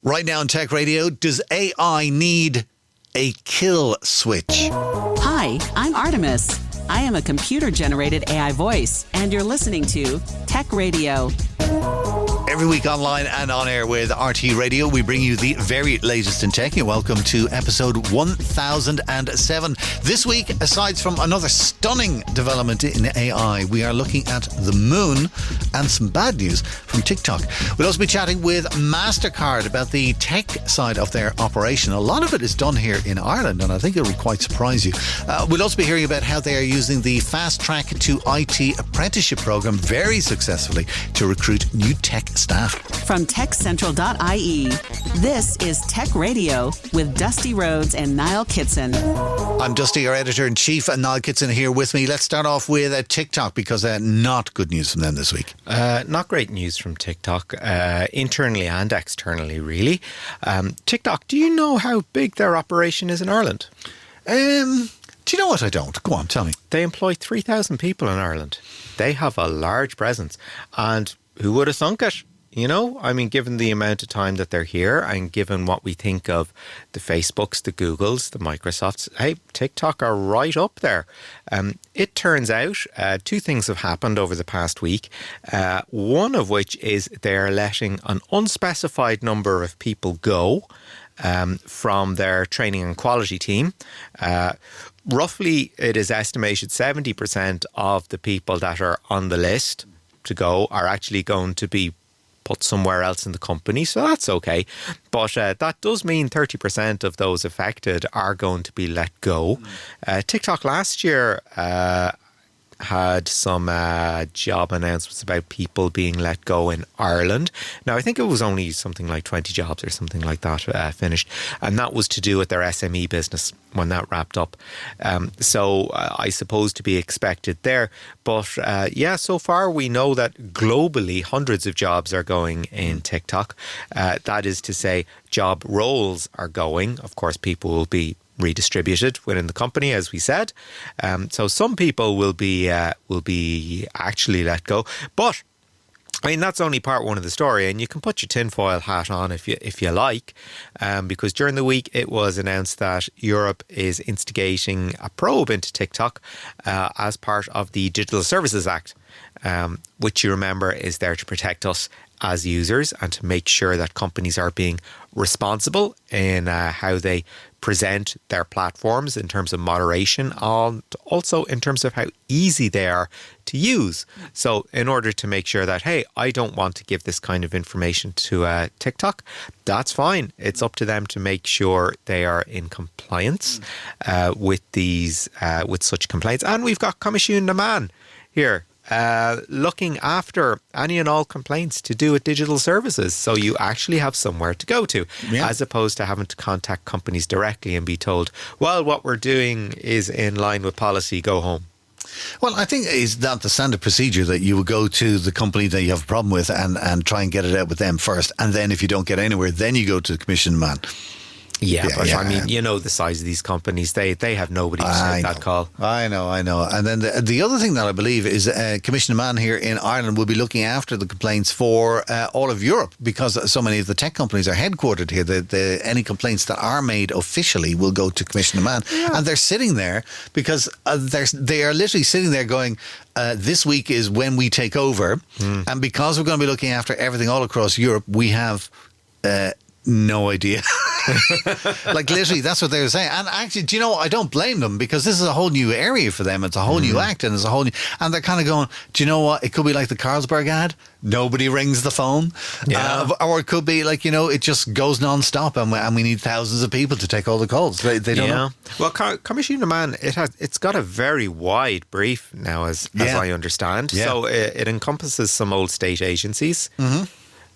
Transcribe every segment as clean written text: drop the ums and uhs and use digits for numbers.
Right now on Tech Radio, does AI need a kill switch? Hi, I'm Artemis. I am a computer-generated AI voice, and you're listening to Tech Radio. Every week online and on air with RT Radio, we bring you the very latest in tech. And welcome to episode 1007. This week, aside from another stunning development in AI, we are looking at the moon and some bad news from TikTok. We'll also be chatting with Mastercard about the tech side of their operation. A lot of it is done here in Ireland, and I think it will quite surprise you. We'll also be hearing about how they are using the Fasttrack to IT apprenticeship program very successfully to recruit new tech staff. From techcentral.ie, this is Tech Radio with Dusty Rhodes and Niall Kitson. I'm Dusty, your editor-in-chief, and Niall Kitson here with me. Let's start off with TikTok, because not good news from them this week. Not great news from TikTok, internally and externally, really. TikTok, do you know how big their operation is in Ireland? Do you know what? I don't. Go on, tell me. They employ 3,000 people in Ireland. They have a large presence. And who would have thunk it? You know, I mean, given the amount of time that they're here and given what we think of the Facebooks, the Googles, the Microsofts, hey, TikTok are right up there. It turns out two things have happened over the past week. One of which is they're letting an unspecified number of people go from their training and quality team. Roughly, it is estimated 70% of the people that are on the list to go are actually going to be put somewhere else in the company, so that's okay. But that does mean 30% of those affected are going to be let go. TikTok last year had some job announcements about people being let go in Ireland. Now, I think it was only something like 20 jobs or something like that finished, and that was to do with their SME business when that wrapped up. So I suppose to be expected there. But so far we know that globally hundreds of jobs are going in TikTok. That is to say, job roles are going. Of course, people will be redistributed within the company, as we said. So some people will be actually let go. But I mean, that's only part one of the story, and you can put your tinfoil hat on if you like, because during the week it was announced that Europe is instigating a probe into TikTok as part of the Digital Services Act, which you remember is there to protect us as users and to make sure that companies are being responsible in how they present their platforms in terms of moderation, and also in terms of how easy they are to use. So in order to make sure that, hey, I don't want to give this kind of information to TikTok, that's fine. It's up to them to make sure they are in compliance with these with such complaints. And we've got Comisiún na Man here, looking after any and all complaints to do with digital services. So you actually have somewhere to go to, as opposed to having to contact companies directly and be told, well, what we're doing is in line with policy, go home. Well, I think is that the standard procedure, that you would go to the company that you have a problem with and try and get it out with them first. And then if you don't get anywhere, then you go to the Comisiún na Man. I mean, you know the size of these companies. They have nobody to take that call. I know. And then the other thing that I believe is Comisiún na Man here in Ireland will be looking after the complaints for all of Europe, because so many of the tech companies are headquartered here. Any complaints that are made officially will go to Comisiún na Man. And they're sitting there because they are literally sitting there going, this week is when we take over. And because we're going to be looking after everything all across Europe, we have no idea. Like, literally, that's what they were saying. And actually, do you know what? I don't blame them, because this is a whole new area for them. It's a whole new act, and it's a whole new, and they're kind of going, do you know what? It could be like the Carlsberg ad. Nobody rings the phone. Or it could be like, it just goes non-stop, and we need thousands of people to take all the calls. They don't know. Well, Comisiún na Man, it's got a very wide brief now, as I understand. So it encompasses some old state agencies.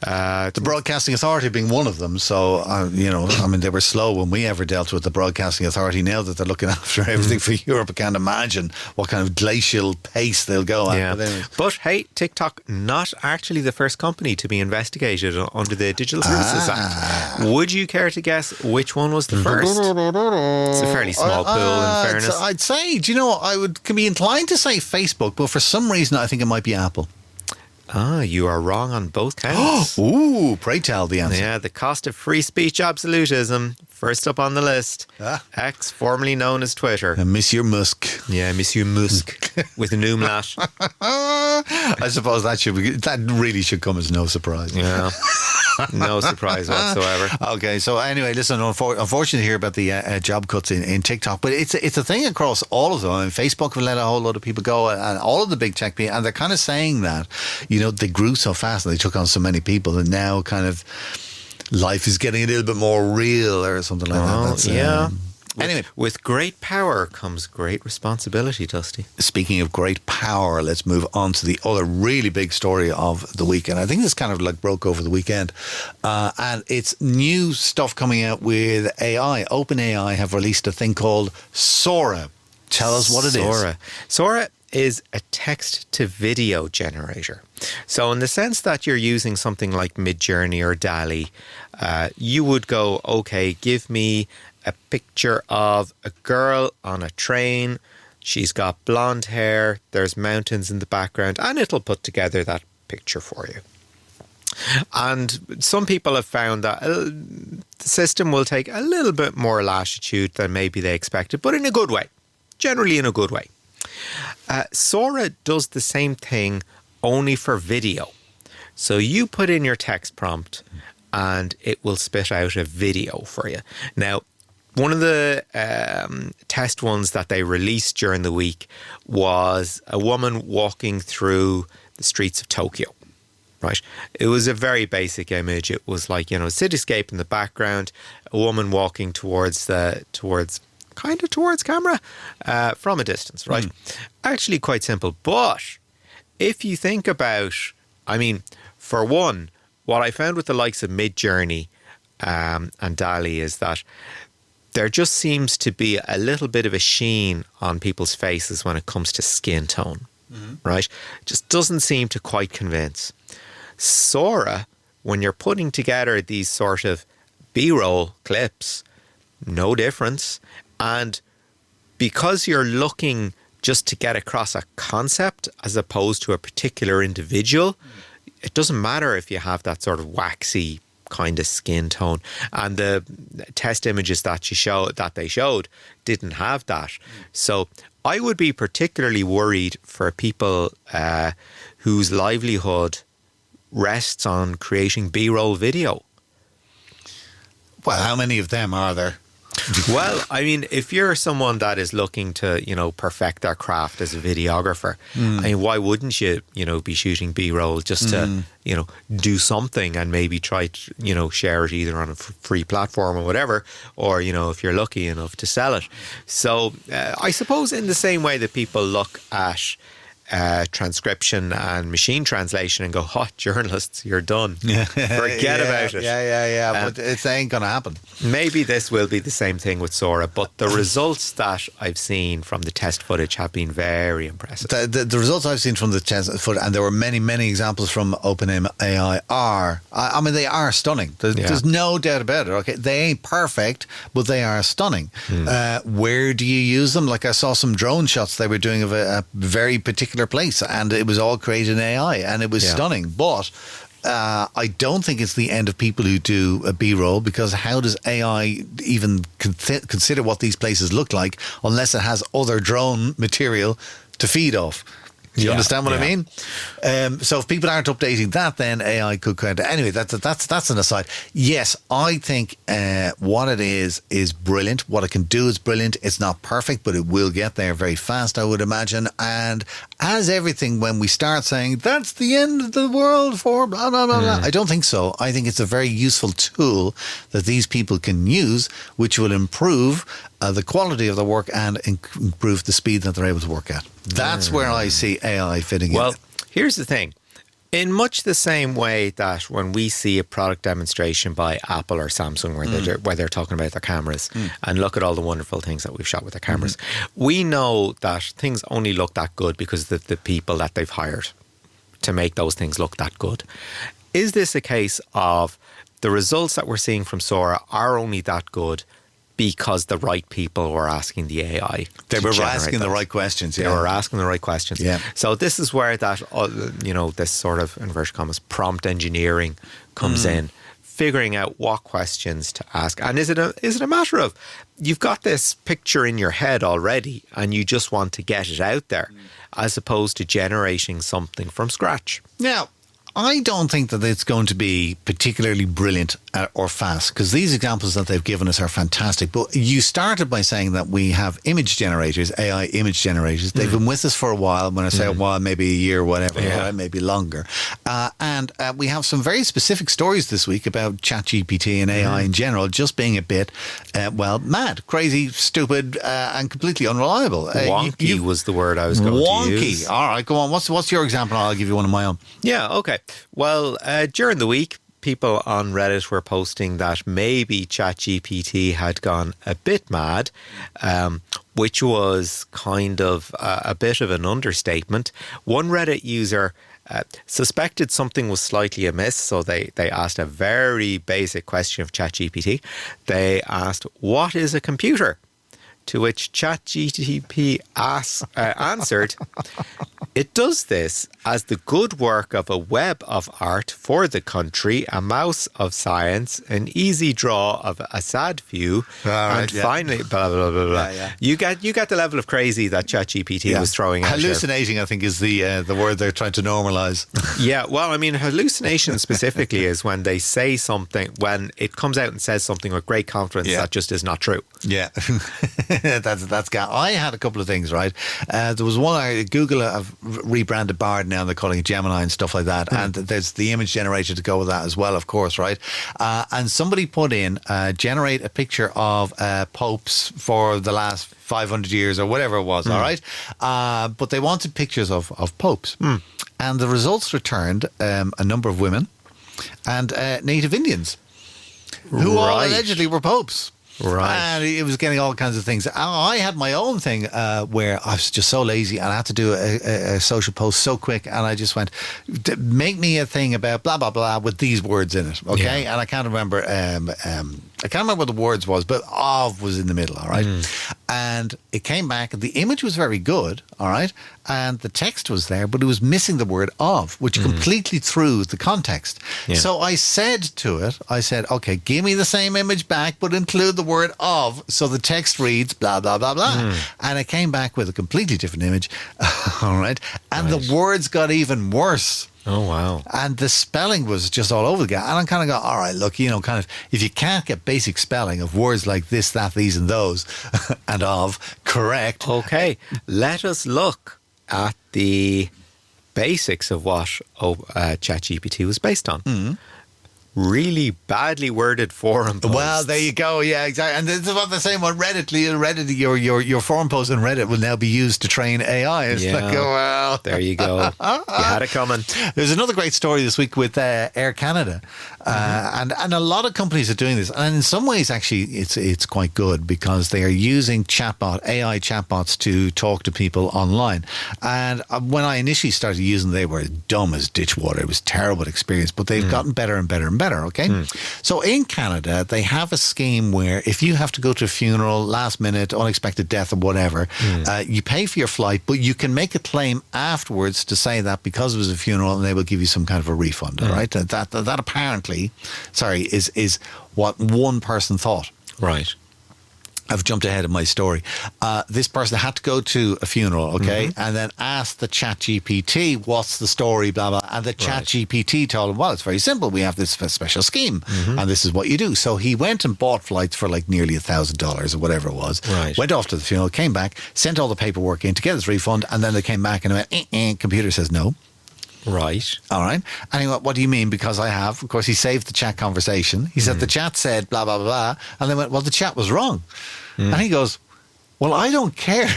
The Broadcasting Authority being one of them. So, I mean, they were slow when we ever dealt with the Broadcasting Authority. Now that they're looking after everything for Europe, I can't imagine what kind of glacial pace they'll go at. But hey, TikTok, not actually the first company to be investigated under the Digital Services Act. Would you care to guess which one was the first? It's a fairly small pool, in fairness. I'd say, I can be inclined to say Facebook, but for some reason I think it might be Apple. You are wrong on both counts. Ooh, pray tell the answer. Yeah, the cost of free speech absolutism, first up on the list. X, formerly known as Twitter. And Monsieur Musk. Yeah, Monsieur Musk with an umlaut. I suppose that really should come as no surprise. Yeah. No surprise whatsoever. Okay, so anyway, listen, unfortunately here about the job cuts in TikTok, but it's a thing across all of them. I mean, Facebook have let a whole lot of people go, and all of the big tech people, and they're kind of saying that, they grew so fast and they took on so many people, and now kind of life is getting a little bit more real or something like that. That's, yeah. Anyway, with great power comes great responsibility, Dusty. Speaking of great power, let's move on to the other really big story of the weekend. I think this kind of like broke over the weekend. And it's new stuff coming out with AI. OpenAI have released a thing called Sora. Tell us what it is. Sora is a text-to-video generator. So in the sense that you're using something like Midjourney or DALL-E, you would go, okay, give me a picture of a girl on a train. She's got blonde hair. There's mountains in the background, and it'll put together that picture for you. And some people have found that the system will take a little bit more latitude than maybe they expected, but in a good way. Generally in a good way. Sora does the same thing, only for video. So you put in your text prompt, and it will spit out a video for you. Now, one of the test ones that they released during the week was a woman walking through the streets of Tokyo, right? It was a very basic image. It was like, a cityscape in the background, a woman walking towards camera from a distance, right? Actually quite simple. But if you think about, for one, what I found with the likes of Midjourney and DALL-E is that there just seems to be a little bit of a sheen on people's faces when it comes to skin tone, right? It just doesn't seem to quite convince. Sora, when you're putting together these sort of B-roll clips, no difference. And because you're looking just to get across a concept as opposed to a particular individual, it doesn't matter if you have that sort of waxy kind of skin tone, and the test images that they showed didn't have that. So I would be particularly worried for people whose livelihood rests on creating B-roll video. Well, how many of them are there? Well, if you're someone that is looking to, perfect their craft as a videographer, why wouldn't you, be shooting B-roll just to, do something and maybe try to, share it either on a free platform or whatever, or, if you're lucky enough to sell it. So I suppose in the same way that people look at transcription and machine translation and go, journalists, you're done. Forget about it. Yeah. But it ain't going to happen. Maybe this will be the same thing with Sora, but the results that I've seen from the test footage have been very impressive. The results I've seen from the test footage, and there were many, many examples from OpenAI, they are stunning. There's no doubt about it. Okay, they ain't perfect, but they are stunning. Where do you use them? Like I saw some drone shots they were doing of a very particular place, and it was all created in AI, and it was stunning. But I don't think it's the end of people who do a B-roll, because how does AI even consider what these places look like unless it has other drone material to feed off? Do you understand what I mean? So if people aren't updating that, then AI could kind of... Anyway, that's an aside. Yes, I think what it is brilliant. What it can do is brilliant. It's not perfect, but it will get there very fast, I would imagine. And as everything, when we start saying, that's the end of the world for blah, blah, blah, blah, I don't think so. I think it's a very useful tool that these people can use, which will improve the quality of the work and improve the speed that they're able to work at. That's where I see AI fitting in. Well, here's the thing. In much the same way that when we see a product demonstration by Apple or Samsung where they're talking about their cameras and look at all the wonderful things that we've shot with their cameras, we know that things only look that good because of the people that they've hired to make those things look that good. Is this a case of the results that we're seeing from Sora are only that good because the right people were asking the AI. They were asking the right questions. They were asking the right questions. Yeah. So this is where that, this sort of, inverted commas, prompt engineering comes in, figuring out what questions to ask. And is it a matter of you've got this picture in your head already and you just want to get it out there, as opposed to generating something from scratch? Now, I don't think that it's going to be particularly brilliant or fast, because these examples that they've given us are fantastic. But you started by saying that we have image generators, AI image generators. They've been with us for a while. When I say a while, maybe a year, whatever, right? Maybe longer. And we have some very specific stories this week about ChatGPT and AI in general just being a bit, mad, crazy, stupid, and completely unreliable. Wonky was the word I was going to use. Wonky. All right, go on. What's your example? I'll give you one of my own. Yeah, okay. Well, during the week, people on Reddit were posting that maybe ChatGPT had gone a bit mad, which was kind of a bit of an understatement. One Reddit user suspected something was slightly amiss, so they asked a very basic question of ChatGPT. They asked, "What is a computer?" To which ChatGPT answered, "It does this as the good work of a web of art for the country, a mouse of science, an easy draw of a sad view, finally, blah, blah, blah, blah." You get the level of crazy that ChatGPT was throwing out. Hallucinating, I think, is the word they're trying to normalise. Yeah, well, I mean, hallucination specifically is when they say something, when it comes out and says something with great confidence that just is not true. Yeah, that's. I had a couple of things, right? There was one. Google have rebranded Bard now; they're calling it Gemini and stuff like that. And there's the image generator to go with that as well, of course, right? And somebody put in generate a picture of popes for the last 500 years or whatever it was. All right, but they wanted pictures of popes, and the results returned a number of women and native Indians who all allegedly were popes. Right. And it was getting all kinds of things. I had my own thing where I was just so lazy and I had to do a social post so quick, and I just went, make me a thing about blah, blah, blah with these words in it, okay? And I can't remember what the words was, but of was in the middle, all right? And it came back, and the image was very good, all right? And the text was there, but it was missing the word of, which completely threw the context. Yeah. So I said to it, okay, give me the same image back, but include the word of, so the text reads blah, blah, blah, blah. And it came back with a completely different image, all right? And the words got even worse. Oh, wow. And the spelling was just all over the gap. And I'm kind of going, all right, look, kind of, if you can't get basic spelling of words like this, that, these, and those, and of, correct. Okay, let us look at the basics of what ChatGPT was based on. Really badly worded forum posts. Well, there you go. Yeah, exactly. And this is what they're saying on Reddit. Your forum post on Reddit will now be used to train AI. It's like, oh, well. There you go. You had it coming. There's another great story this week with Air Canada. And a lot of companies are doing this. And in some ways, actually, it's quite good, because they are using AI chatbots to talk to people online. And when I initially started using them, they were dumb as ditch water. It was a terrible experience, but they've gotten better and better and better, okay? So in Canada, they have a scheme where if you have to go to a funeral, last minute, unexpected death or whatever, you pay for your flight, but you can make a claim afterwards to say that because it was a funeral, and they will give you some kind of a refund, all right? That apparently, is what one person thought. Right. I've jumped ahead of my story. This person had to go to a funeral, okay, and then asked the ChatGPT, what's the story, blah, blah. And the ChatGPT told him, well, it's very simple. We have this special scheme, and this is what you do. So he went and bought flights for like nearly $1,000 or whatever it was. Right. Went off to the funeral, came back, sent all the paperwork in to get his refund, and then they came back and went, computer says no. Right. All right. And he went, what do you mean? Because I have. Of course, he saved the chat conversation. He said the chat said blah, blah, blah. And they went, well, the chat was wrong. And he goes, well, I don't care.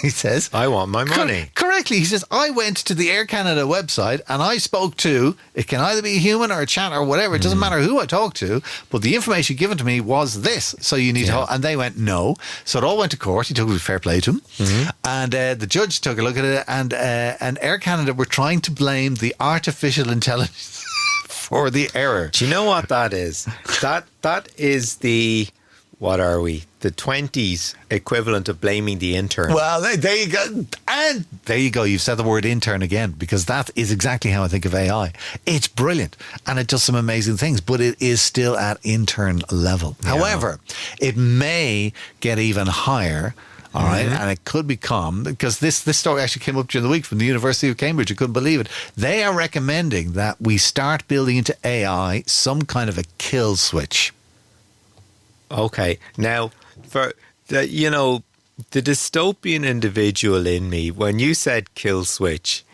He says, I want my money. Correctly. He says, I went to the Air Canada website and I spoke to, it can either be a human or a chat or whatever. It doesn't matter who I talked to, but the information given to me was this. So you need to, and they went, no. So it all went to court. He took it, fair play to him. And the judge took a look at it, and Air Canada were trying to blame the artificial intelligence for the error. Do you know what that is? That is the what are we? The 20s equivalent of blaming the intern. Well, there you go. And there you go. You've said the word intern again, because that is exactly how I think of AI. It's brilliant and it does some amazing things, but it is still at intern level. Yeah. However, it may get even higher. All right, and it could become, because this story actually came up during the week from the University of Cambridge. You couldn't believe it. They are recommending that we start building into AI some kind of a kill switch. Okay, now for the, the dystopian individual in me, when you said kill switch,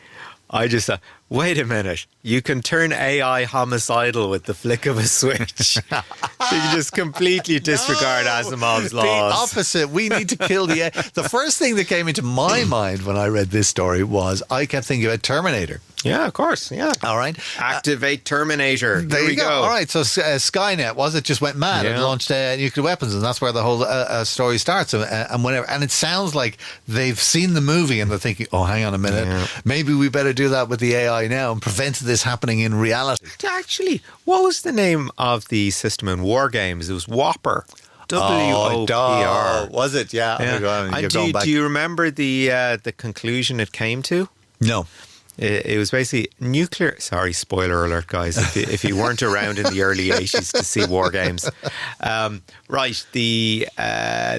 I just thought, wait a minute, you can turn AI homicidal with the flick of a switch. You can just completely disregard Asimov's laws. The opposite. We need to kill the... The first thing that came into my mind when I read this story was I kept thinking about Terminator. Yeah, of course. Yeah. All right. Activate Terminator. There you go. All right. So Skynet, was it, just went mad and launched nuclear weapons, and that's where the whole story starts and whatever. And it sounds like they've seen the movie and they're thinking, oh, hang on a minute. Maybe we better do that with the AI now and prevent this happening in reality. Actually, what was the name of the system in War Games? It was Whopper. WOPR. Was it? Yeah. And do you remember the conclusion it came to? No. It was basically nuclear. Sorry, spoiler alert, guys. If you weren't around in the early 80s to see War Games. Right. The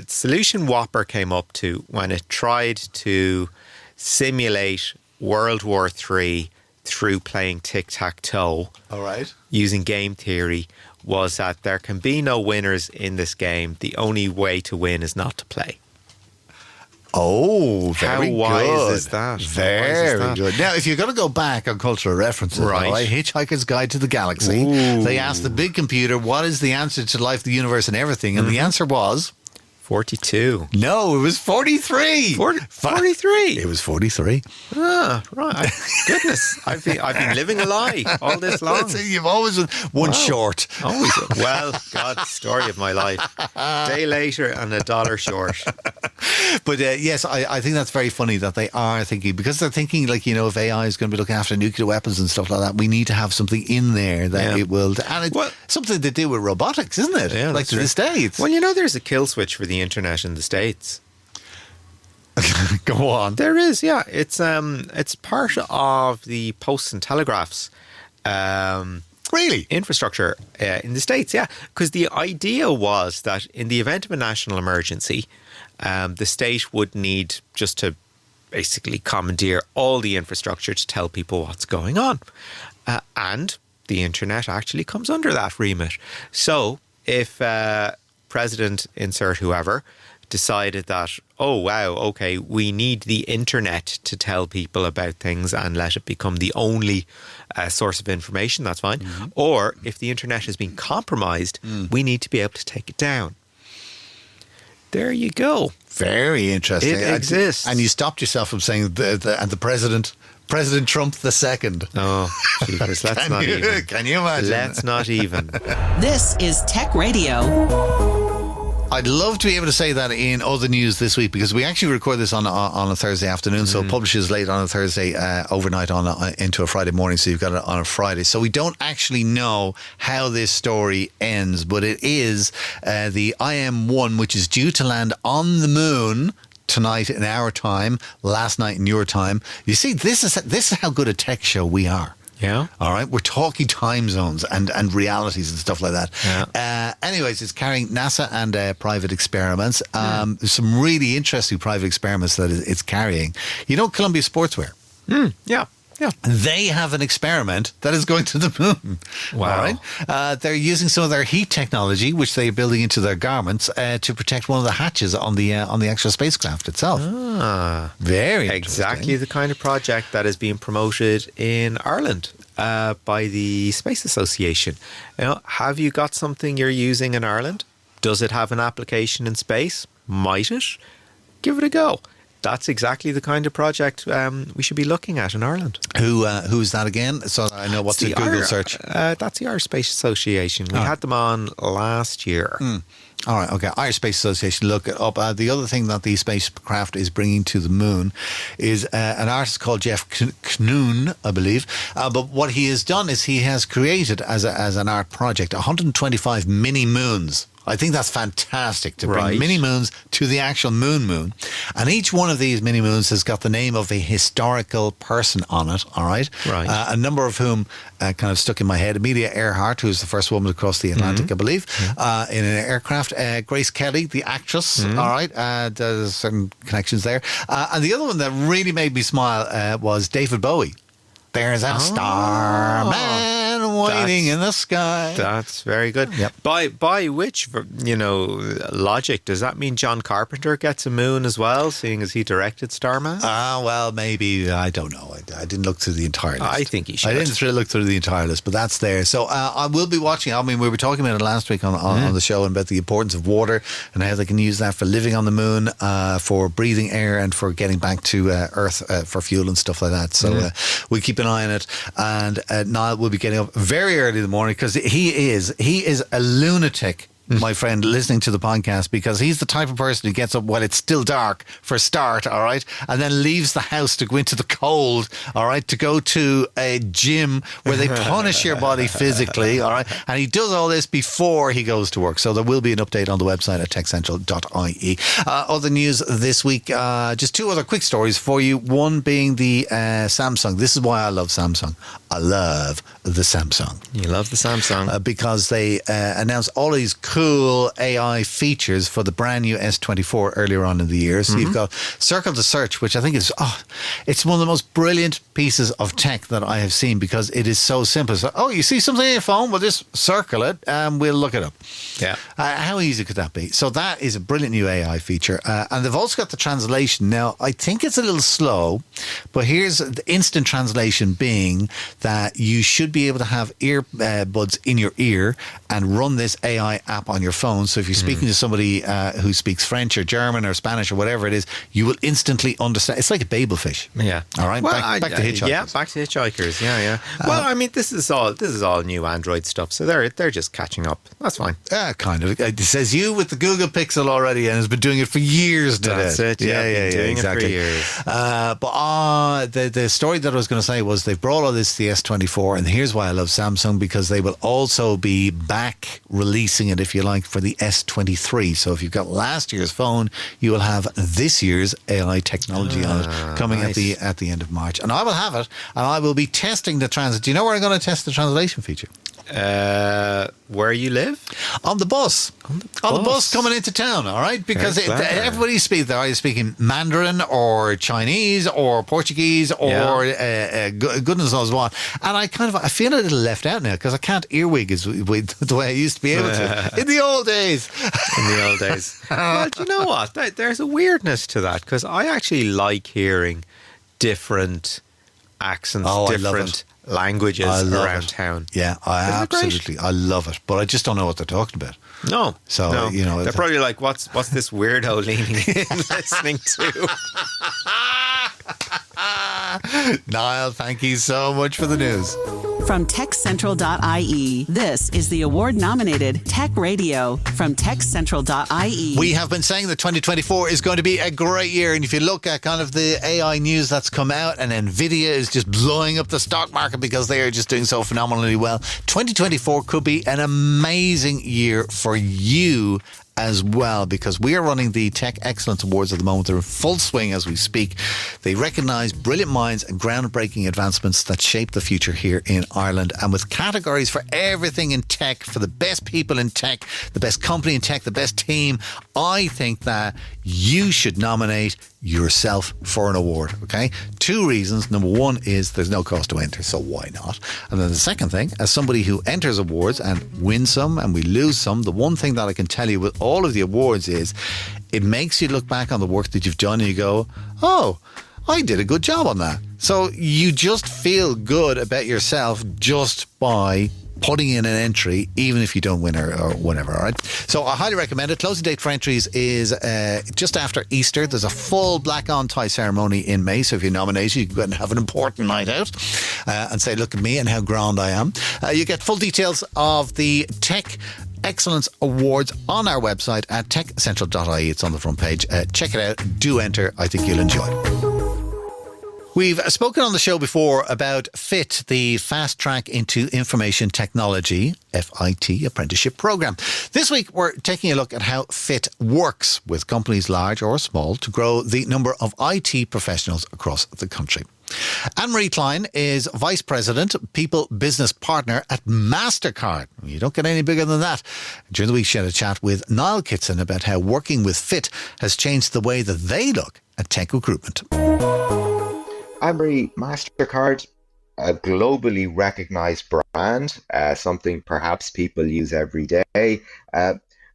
solution Whopper came up to when it tried to simulate World War III through playing tic-tac-toe. All right. Using game theory, was that there can be no winners in this game. The only way to win is not to play. Oh, very good. How wise is that? Very good. Now, if you're going to go back on cultural references, right? Hitchhiker's Guide to the Galaxy, they asked the big computer, what is the answer to life, the universe, and everything? And the answer was... 42. No, it was 43. 43. It was 43. Ah, right. Goodness, I've been living a lie all this long. You've always been one short. Always. Well, God, story of my life. Day later and $1 short. But yes, I think that's very funny that they are thinking, because they're thinking like, if AI is going to be looking after nuclear weapons and stuff like that, we need to have something in there that it will. And it's something to do with robotics, isn't it? Yeah, like to this day. Well, there's a kill switch for the internet in the States. Go on. There is, yeah. It's part of the Post and Telegraphs really infrastructure in the States, yeah. Because the idea was that in the event of a national emergency, the state would need just to basically commandeer all the infrastructure to tell people what's going on. And the internet actually comes under that remit. So if President, insert whoever, decided that, oh, wow, okay, we need the internet to tell people about things and let it become the only source of information, that's fine. Or if the internet has been compromised, we need to be able to take it down. There you go. Very interesting. It exists. And you stopped yourself from saying the President Trump II. Oh, jeepers, let's not even. Can you imagine? Let's not even. This is Tech Radio. I'd love to be able to say that in other news this week, because we actually record this on a Thursday afternoon, so it publishes late on a Thursday overnight into a Friday morning, so you've got it on a Friday. So we don't actually know how this story ends, but it is the IM-1, which is due to land on the moon tonight in our time, last night in your time. You see, this is how good a tech show we are. Yeah. All right. We're talking time zones and realities and stuff like that. Yeah. Anyways, it's carrying NASA and private experiments. There's some really interesting private experiments that it's carrying. Columbia Sportswear. Yeah. Yeah. They have an experiment that is going to the moon. Wow. All right. They're using some of their heat technology, which they're building into their garments, to protect one of the hatches on the actual spacecraft itself. Very interesting. Exactly the kind of project that is being promoted in Ireland by the Space Association. Have you got something you're using in Ireland? Does it have an application in space? Might it? Give it a go. That's exactly the kind of project we should be looking at in Ireland. Who's that again? So I know what's the Google search. That's the Irish Space Association. We had them on last year. All right, okay. Irish Space Association, look it up. The other thing that the spacecraft is bringing to the moon is an artist called Jeff Knoon, I believe. But what he has done is he has created, as an art project, 125 mini moons. I think that's fantastic to bring Right. mini moons to the actual moon. And each one of these mini moons has got the name of a historical person on it, all right? Right. A number of whom kind of stuck in my head. Amelia Earhart, who's the first woman to cross the Atlantic, I believe, in an aircraft. Grace Kelly, the actress, all right? There's certain connections there. And the other one that really made me smile was David Bowie. There's a star man waiting in the sky. That's very good. Yep. By which, logic, does that mean John Carpenter gets a moon as well, seeing as he directed Starman? Well, maybe. I don't know. I didn't look through the entire list. I think he should. I didn't really look through the entire list, but that's there. So I will be watching. I mean, we were talking about it last week on the show and about the importance of water and how they can use that for living on the moon, for breathing air and for getting back to Earth for fuel and stuff like that. So we keep an eye on it. And Niall will be getting up very early in the morning because he is a lunatic, my friend, listening to the podcast, because he's the type of person who gets up while it's still dark for a start, all right, and then leaves the house to go into the cold, all right, to go to a gym where they punish your body physically, all right, and he does all this before he goes to work. So there will be an update on the website at techcentral.ie. Other news this week, just two other quick stories for you. One being the Samsung. This is why I love Samsung. I love the Samsung. You love the Samsung. Because they announced all these cool AI features for the brand new S24 earlier on in the year. So you've got Circle to Search, which I think is, it's one of the most brilliant pieces of tech that I have seen because it is so simple. So, you see something on your phone? Well, just circle it and we'll look it up. Yeah. How easy could that be? So that is a brilliant new AI feature. And they've also got the translation. Now, I think it's a little slow, but here's the instant translation being that you should be able to have earbuds in your ear and run this AI app on your phone. So if you're speaking to somebody who speaks French or German or Spanish or whatever it is, you will instantly understand. It's like a babelfish. Yeah. All right. Well, back to hitchhikers. Yeah, back to hitchhikers. Yeah. Well, I mean, this is all new Android stuff, so they're just catching up. That's fine. Kind of. It says you with the Google Pixel already and has been doing it for years now. That's it. Yeah, exactly. It for years. But the story that I was going to say was they've brought all this to the S24, and here's why I love Samsung, because they will also be back releasing it, if you like, for the S23. So if you've got last year's phone, you will have this year's AI technology on it coming nice. at the end of March. And I will have it, and I will be testing the transit. Do you know where I'm going to test the translation feature? Where you live? On the bus. On the bus coming into town, all right? Because everybody speaks, they're either speaking Mandarin or Chinese or Portuguese or goodness knows what. And I feel a little left out now because I can't earwig the way I used to be able to in the old days. Well, do you know what? There's a weirdness to that because I actually like hearing different accents, different languages around town. Yeah, I love it. But I just don't know what they're talking about. No. So, they're probably like, what's this weirdo leaning in listening to? Niall, thank you so much for the news. From techcentral.ie, this is the award-nominated Tech Radio from techcentral.ie. We have been saying that 2024 is going to be a great year, and if you look at kind of the AI news that's come out, and Nvidia is just blowing up the stock market because they are just doing so phenomenally well, 2024 could be an amazing year for you as well, because we are running the Tech Excellence Awards at the moment. They're in full swing as we speak. They recognise brilliant minds and groundbreaking advancements that shape the future here in Ireland, and with categories for everything in tech, for the best people in tech, the best company in tech, the best team. I think that you should nominate yourself for an award, okay? Two reasons. Number one is there's no cost to enter, so why not? And then the second thing, as somebody who enters awards and wins some and we lose some, the one thing that I can tell you with all of the awards is it makes you look back on the work that you've done and you go, oh, I did a good job on that. So you just feel good about yourself just by putting in an entry, even if you don't win or whatever, all right? So I highly recommend it. Closing date for entries is just after Easter. There's a full black-on tie ceremony in May, so if you're nominated, you can go and have an important night out and say, look at me and how grand I am. You get full details of the Tech Excellence Awards on our website at techcentral.ie. It's on the front page. Check it out. Do enter. I think you'll enjoy it. We've spoken on the show before about FIT, the Fasttrack into Information Technology, FIT, apprenticeship program. This week, we're taking a look at how FIT works with companies large or small to grow the number of IT professionals across the country. Ann-Marie Clyne is Vice President, People Business Partner at Mastercard. You don't get any bigger than that. During the week, she had a chat with Niall Kitson about how working with FIT has changed the way that they look at tech recruitment. Ann-Marie, Mastercard, a globally recognized brand, something perhaps people use every day.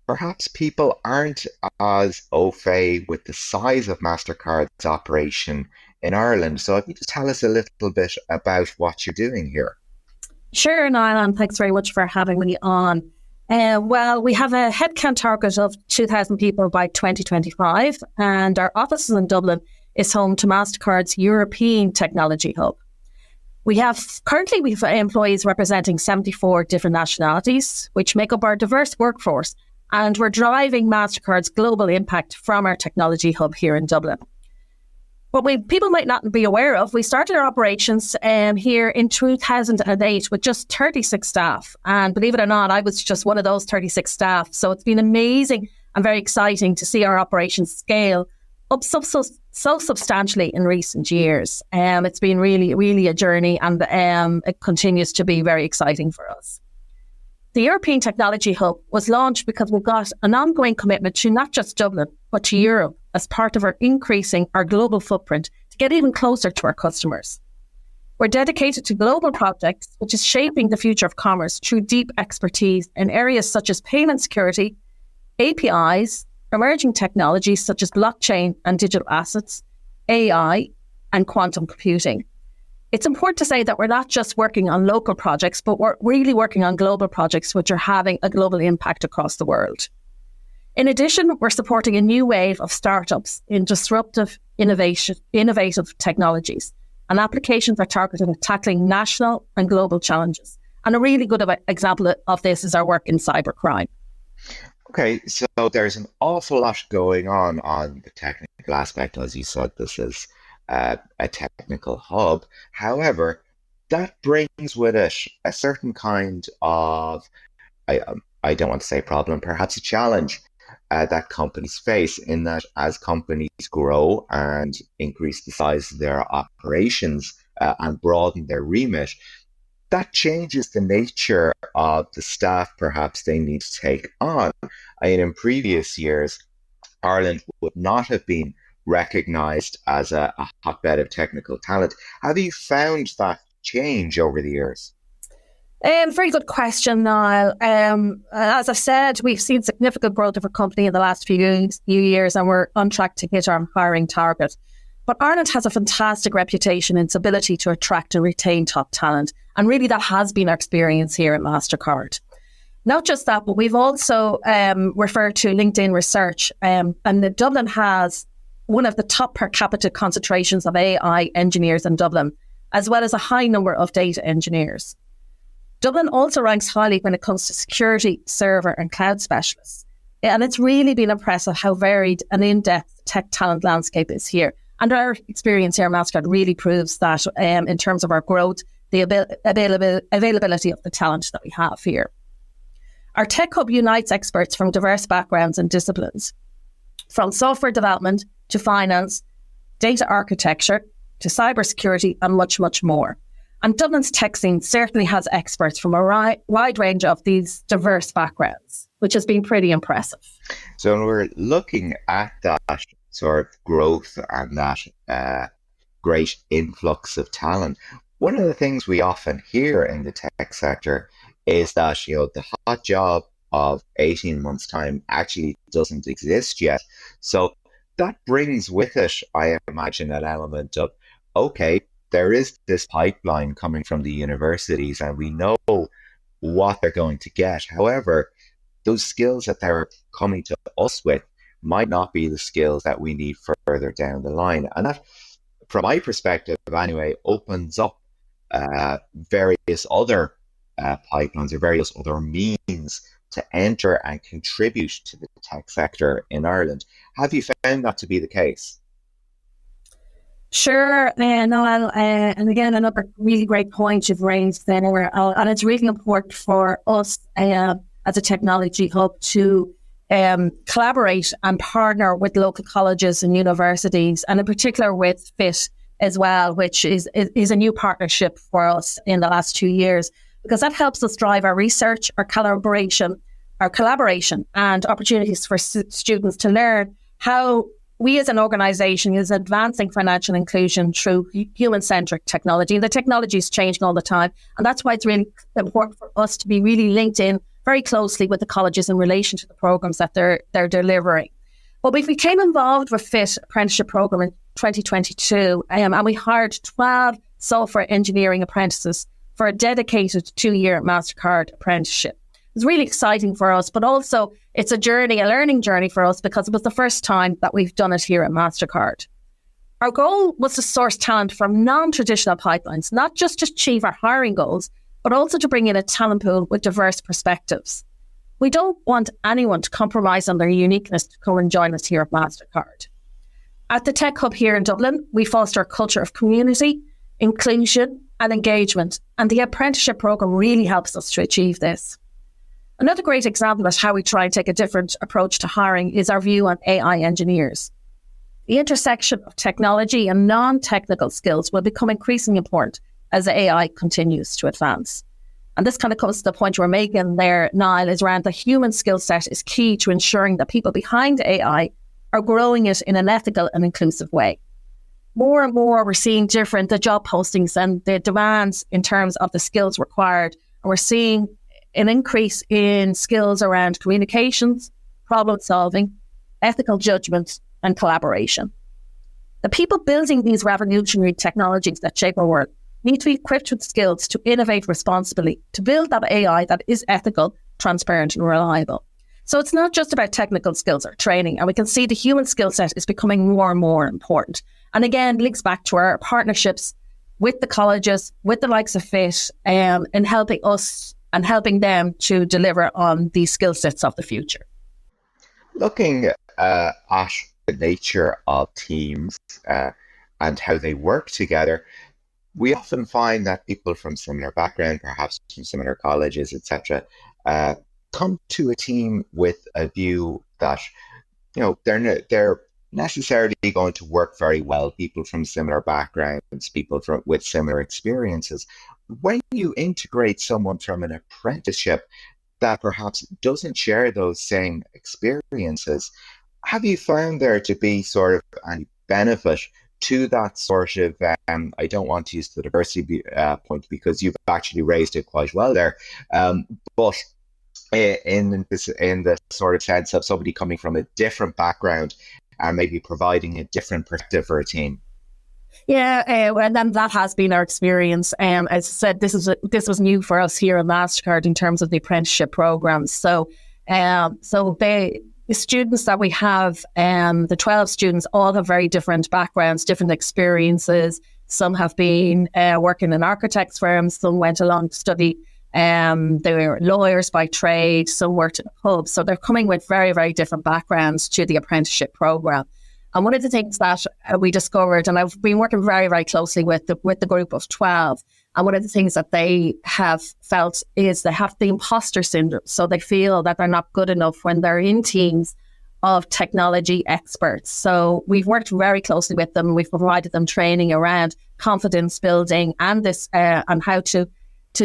Perhaps people aren't as au fait with the size of Mastercard's operation in Ireland. So if you just tell us a little bit about what you're doing here. Sure, Niall, and thanks very much for having me on. Well, we have a headcount target of 2,000 people by 2025, and our offices in Dublin is home to Mastercard's European Technology Hub. We've employees representing 74 different nationalities, which make up our diverse workforce, and we're driving Mastercard's global impact from our technology hub here in Dublin. What people might not be aware of, we started our operations here in 2008 with just 36 staff. And believe it or not, I was just one of those 36 staff. So it's been amazing and very exciting to see our operations scale up so substantially in recent years. It's been really, really a journey, and it continues to be very exciting for us. The European Technology Hub was launched because we've got an ongoing commitment to not just Dublin, but to Europe as part of increasing our global footprint to get even closer to our customers. We're dedicated to global projects, which is shaping the future of commerce through deep expertise in areas such as payment security, APIs, emerging technologies such as blockchain and digital assets, AI, and quantum computing. It's important to say that we're not just working on local projects, but we're really working on global projects which are having a global impact across the world. In addition, we're supporting a new wave of startups in disruptive, innovative technologies, and applications are targeted at tackling national and global challenges. And a really good example of this is our work in cybercrime. Okay, so there's an awful lot going on the technical aspect. As you said, this is a technical hub. However, that brings with it a certain kind of, I don't want to say problem, perhaps a challenge that companies face, in that as companies grow and increase the size of their operations and broaden their remit, that changes the nature of the staff perhaps they need to take on. In previous years, Ireland would not have been recognised as a hotbed of technical talent. Have you found that change over the years? Very good question, Niall. As I've said, we've seen significant growth of our company in the last few years, and we're on track to hit our hiring target. But Ireland has a fantastic reputation in its ability to attract and retain top talent. And really that has been our experience here at Mastercard. Not just that, but we've also referred to LinkedIn research. And Dublin has one of the top per capita concentrations of AI engineers in Dublin, as well as a high number of data engineers. Dublin also ranks highly when it comes to security, server and cloud specialists. And it's really been impressive how varied and in-depth tech talent landscape is here. And our experience here at Mastercard really proves that in terms of our growth, the availability of the talent that we have here. Our Tech Hub unites experts from diverse backgrounds and disciplines, from software development to finance, data architecture to cybersecurity and much, much more. And Dublin's tech scene certainly has experts from a wide range of these diverse backgrounds, which has been pretty impressive. So when we're looking at that sort of growth and that great influx of talent, one of the things we often hear in the tech sector is that, the hot job of 18 months' time actually doesn't exist yet. So that brings with it, I imagine, an element of, okay, there is this pipeline coming from the universities and we know what they're going to get. However, those skills that they're coming to us with might not be the skills that we need further down the line. And that, from my perspective anyway, opens up various other pipelines or various other means to enter and contribute to the tech sector in Ireland. Have you found that to be the case? Sure, Noel, and again, another really great point you've raised there, and it's really important for us as a technology hub to collaborate and partner with local colleges and universities, and in particular with FIT as well, which is a new partnership for us in the last 2 years, because that helps us drive our research, our collaboration, and opportunities for students to learn how we as an organisation is advancing financial inclusion through human-centric technology. And the technology is changing all the time. And that's why it's really important for us to be really linked in very closely with the colleges in relation to the programmes that they're delivering. But we became involved with FIT apprenticeship programme in 2022, and we hired 12 software engineering apprentices for a dedicated 2-year Mastercard apprenticeship. It's really exciting for us, but also it's a learning journey for us, because it was the first time that we've done it here at Mastercard. Our goal was to source talent from non-traditional pipelines, not just to achieve our hiring goals, but also to bring in a talent pool with diverse perspectives. We don't want anyone to compromise on their uniqueness to come and join us here at Mastercard. At the Tech Hub here in Dublin, we foster a culture of community, inclusion and engagement, and the apprenticeship programme really helps us to achieve this. Another great example of how we try and take a different approach to hiring is our view on AI engineers. The intersection of technology and non-technical skills will become increasingly important as AI continues to advance. And this kind of comes to the point you were making there, Niall, is around the human skill set is key to ensuring that people behind AI are growing it in an ethical and inclusive way. More and more, we're seeing the job postings and the demands in terms of the skills required. And we're seeing an increase in skills around communications, problem solving, ethical judgment, and collaboration. The people building these revolutionary technologies that shape our world need to be equipped with skills to innovate responsibly, to build that AI that is ethical, transparent, and reliable. So it's not just about technical skills or training, and we can see the human skill set is becoming more and more important. And again, links back to our partnerships with the colleges, with the likes of FIT, in helping us and helping them to deliver on these skill sets of the future. Looking at the nature of teams and how they work together, we often find that people from similar background, perhaps from similar colleges, etc., come to a team with a view that, they're necessarily going to work very well. People from similar backgrounds, with similar experiences. When you integrate someone from an apprenticeship that perhaps doesn't share those same experiences, have you found there to be sort of any benefit to that sort of, I don't want to use the diversity point because you've actually raised it quite well there, but in the sort of sense of somebody coming from a different background and maybe providing a different perspective for a team? Yeah, and then that has been our experience. As I said, this was new for us here at Mastercard in terms of the apprenticeship programs. So the students that we have, the 12 students, all have very different backgrounds, different experiences. Some have been working in architects' firms. Some went along to study. They were lawyers by trade. Some worked in a pub. So they're coming with very, very different backgrounds to the apprenticeship program. And one of the things that we discovered, and I've been working very, very closely with the group of 12, and one of the things that they have felt is they have the imposter syndrome. So they feel that they're not good enough when they're in teams of technology experts. So we've worked very closely with them. We've provided them training around confidence building and this and how to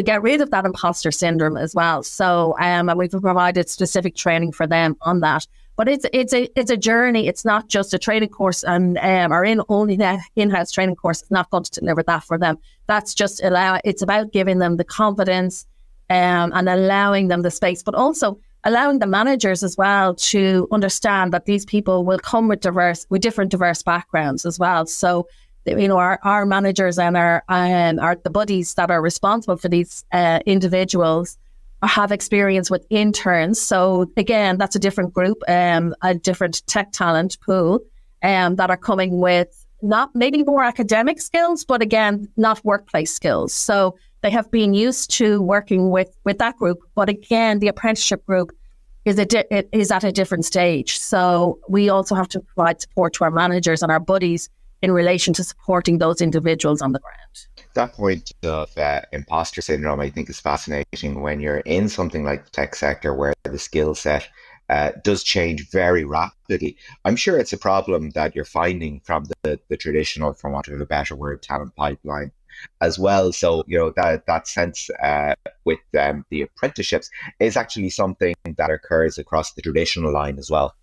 get rid of that imposter syndrome as well. So and we've provided specific training for them on that. But it's a journey. It's not just a training course, and our in-house training course is not going to deliver that for them. That's just it's about giving them the confidence and allowing them the space, but also allowing the managers as well to understand that these people will come with different diverse backgrounds as well. So our managers and our the buddies that are responsible for these individuals have experience with interns. So again, that's a different group, a different tech talent pool that are coming with not maybe more academic skills, but again, not workplace skills. So they have been used to working with that group. But again, the apprenticeship group is at a different stage. So we also have to provide support to our managers and our buddies in relation to supporting those individuals on the ground. That point of imposter syndrome, I think, is fascinating when you're in something like the tech sector where the skill set does change very rapidly. I'm sure it's a problem that you're finding from the traditional, for want of a better word, talent pipeline as well. So, that sense with the apprenticeships is actually something that occurs across the traditional line as well.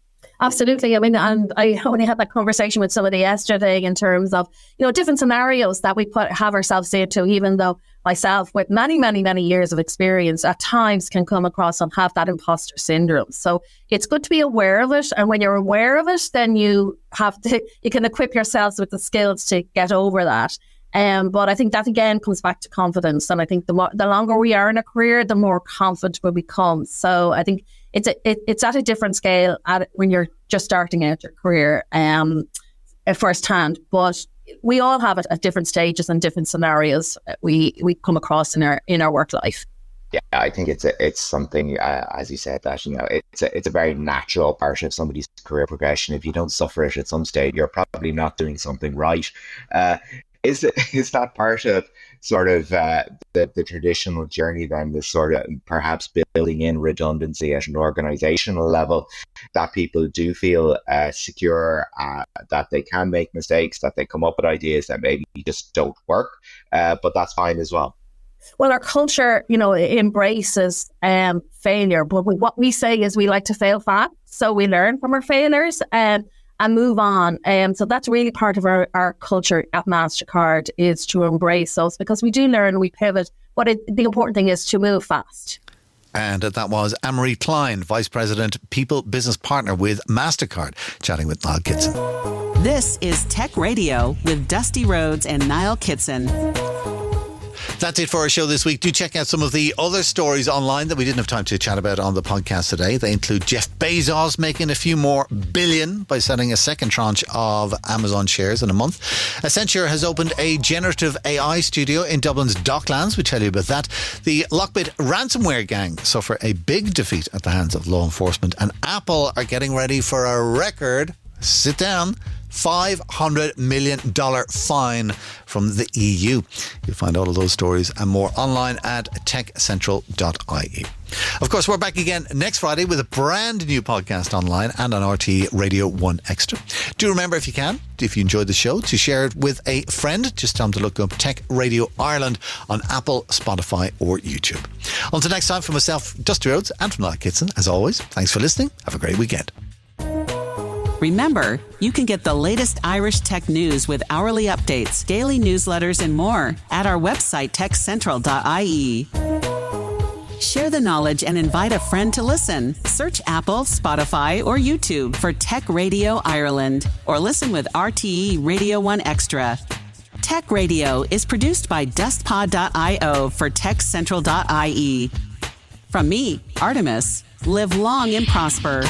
Absolutely. I mean, and I only had that conversation with somebody yesterday in terms of, different scenarios that we have ourselves into, even though myself, with many, many, many years of experience, at times can come across and have that imposter syndrome. So it's good to be aware of it. And when you're aware of it, then you can equip yourselves with the skills to get over that. But I think that again comes back to confidence. And I think the longer we are in a career, the more confident we become. So I think it's at a different scale when you're just starting out your career at first hand. But we all have it at different stages and different scenarios we come across in our work life. Yeah, I think it's something, as you said, that it's a very natural part of somebody's career progression. If you don't suffer it at some stage, you're probably not doing something right. Is that part of sort of the traditional journey then, this sort of perhaps building in redundancy at an organizational level, that people do feel secure, that they can make mistakes, that they come up with ideas that maybe just don't work, but that's fine as well? Well, our culture, embraces failure, but what we say is we like to fail fast, so we learn from our failures and move on. So that's really part of our culture at Mastercard, is to embrace those, because we do learn, we pivot, but the important thing is to move fast. And that was Ann-Marie Clyne, Vice President, People Business Partner with Mastercard, chatting with Niall Kitson. This is Tech Radio with Dusty Rhodes and Niall Kitson. That's it for our show this week. Do check out some of the other stories online that we didn't have time to chat about on the podcast today. They include Jeff Bezos making a few more billion by selling a second tranche of Amazon shares in a month. Accenture has opened a generative AI studio in Dublin's Docklands. We tell you about that. The Lockbit ransomware gang suffer a big defeat at the hands of law enforcement. And Apple are getting ready for a record, sit down, $500 million fine from the EU. You'll find all of those stories and more online at techcentral.ie. Of course, we're back again next Friday with a brand new podcast online and on RTE Radio 1 Extra. Do remember, if you can, if you enjoyed the show, to share it with a friend. Just tell them to look up Tech Radio Ireland on Apple, Spotify or YouTube. Until next time, from myself, Dusty Rhodes, and from Niall Kitson, as always, thanks for listening. Have a great weekend. Remember, you can get the latest Irish tech news with hourly updates, daily newsletters, and more at our website, techcentral.ie. Share the knowledge and invite a friend to listen. Search Apple, Spotify, or YouTube for Tech Radio Ireland, or listen with RTE Radio 1 Extra. Tech Radio is produced by dustpod.io for techcentral.ie. From me, Artemis, live long and prosper.